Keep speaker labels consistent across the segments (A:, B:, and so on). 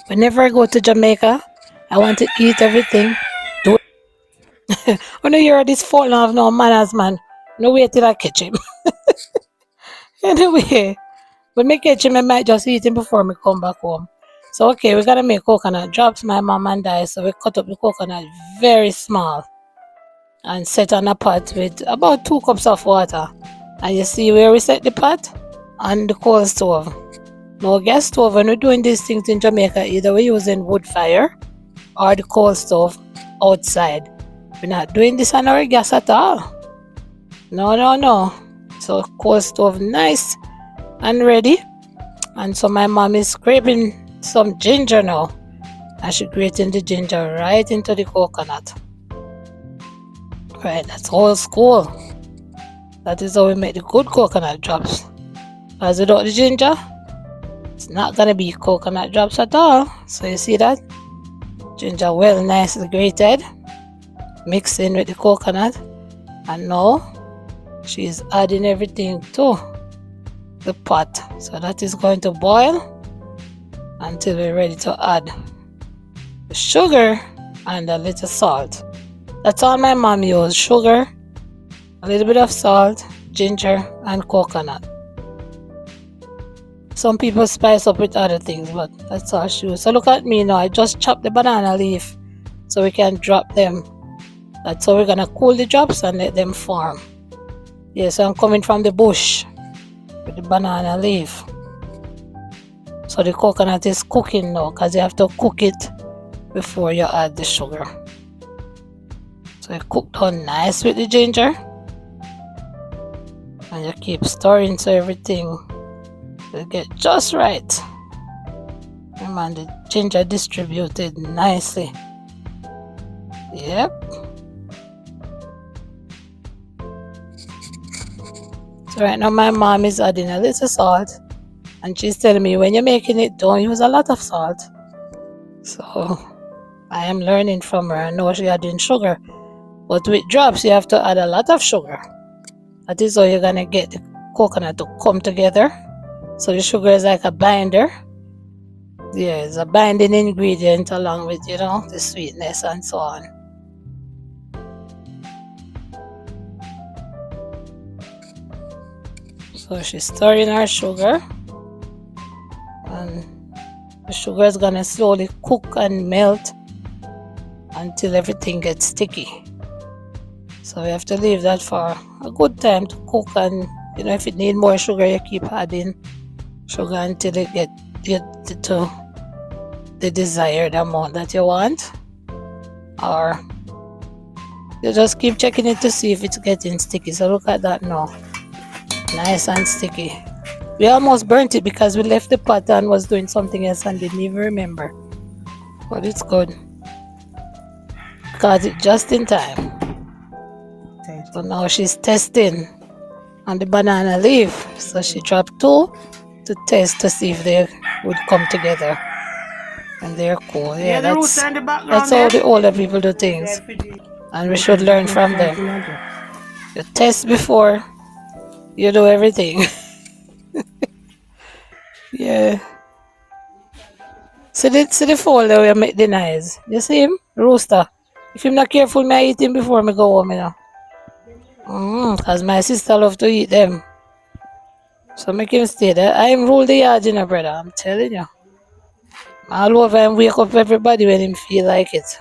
A: Whenever I go to Jamaica, I want to eat everything. Do when you hear this falling off no manners, man. No wait till I catch him. Anyway, when me catch him, I might just eat him before me come back home. So okay, we're gonna make coconut drops, my mom and I. So we cut up the coconut very small and set on a pot with about 2 cups of water. And you see where we set the pot? On the coal stove. Now gas stove, when we're doing these things in Jamaica, either we're using wood fire or the coal stove outside. We're not doing this on our gas at all. No. So coal stove nice and ready. And so my mom is scraping some ginger now. And she's grating the ginger right into the coconut. Right, that's old school. That is how we make the good coconut drops. As without the ginger, it's not gonna be coconut drops at all. So you see that? Ginger well nicely grated. Mixed in with the coconut. And now she's adding everything to the pot. So that is going to boil until we're ready to add the sugar and a little salt. That's all my mom used. Sugar, a little bit of salt, ginger, and coconut. Some people spice up with other things, but that's all she used. So look at me now. I just chopped the banana leaf so we can drop them. That's how we're going to cool the drops and let them form. Yeah, so I'm coming from the bush with the banana leaf. So the coconut is cooking now because you have to cook it before you add the sugar. So you cook down nice with the ginger. And you keep stirring so everything will get just right. Remember, the ginger distributed nicely. Yep. So right now my mom is adding a little salt. And she's telling me when you're making it, don't use a lot of salt. So I am learning from her. I know she's adding sugar. But with drops, you have to add a lot of sugar. That is how you're going to get the coconut to come together. So the sugar is like a binder. Yeah, it's a binding ingredient along with, the sweetness and so on. So she's stirring her sugar. And the sugar is going to slowly cook and melt until everything gets sticky. So we have to leave that for a good time to cook, and if it needs more sugar, you keep adding sugar until it gets to the desired amount that you want, or you just keep checking it to see if it's getting sticky. So look at that now, nice and sticky. We almost burnt it because we left the pot and was doing something else and didn't even remember, but it's good. Got it just in time. So now she's testing on the banana leaf. So she dropped 2 to test to see if they would come together. And they're cool. Yeah, that's how the older people do things. And we should learn from them. You test before you do everything. Yeah. See the folder where I make the knives. You see him? Rooster. If I'm not careful, I eat him before I go home, Because my sister love to eat them. So make him stay there. I am rule the yard, brother. I'm telling you. All over and wake up everybody when him feel like it.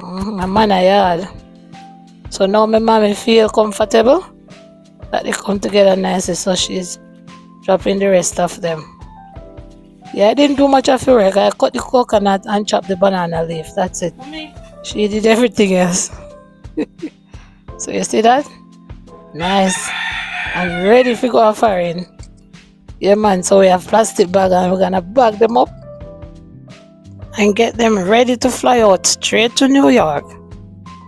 A: I'm man a yard. So now my mommy feel comfortable that they come together nicely, so she's dropping the rest of them. Yeah, I didn't do much of the work. I cut the coconut and chopped the banana leaf. That's it. She did everything else. So you see that? Nice. I'm ready to go firing. Yeah, man. So we have plastic bag and we're gonna bag them up and get them ready to fly out straight to New York.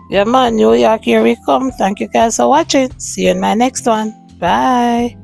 A: Yeah, man. New York, here we come. Thank you guys for watching. See you in my next one. Bye.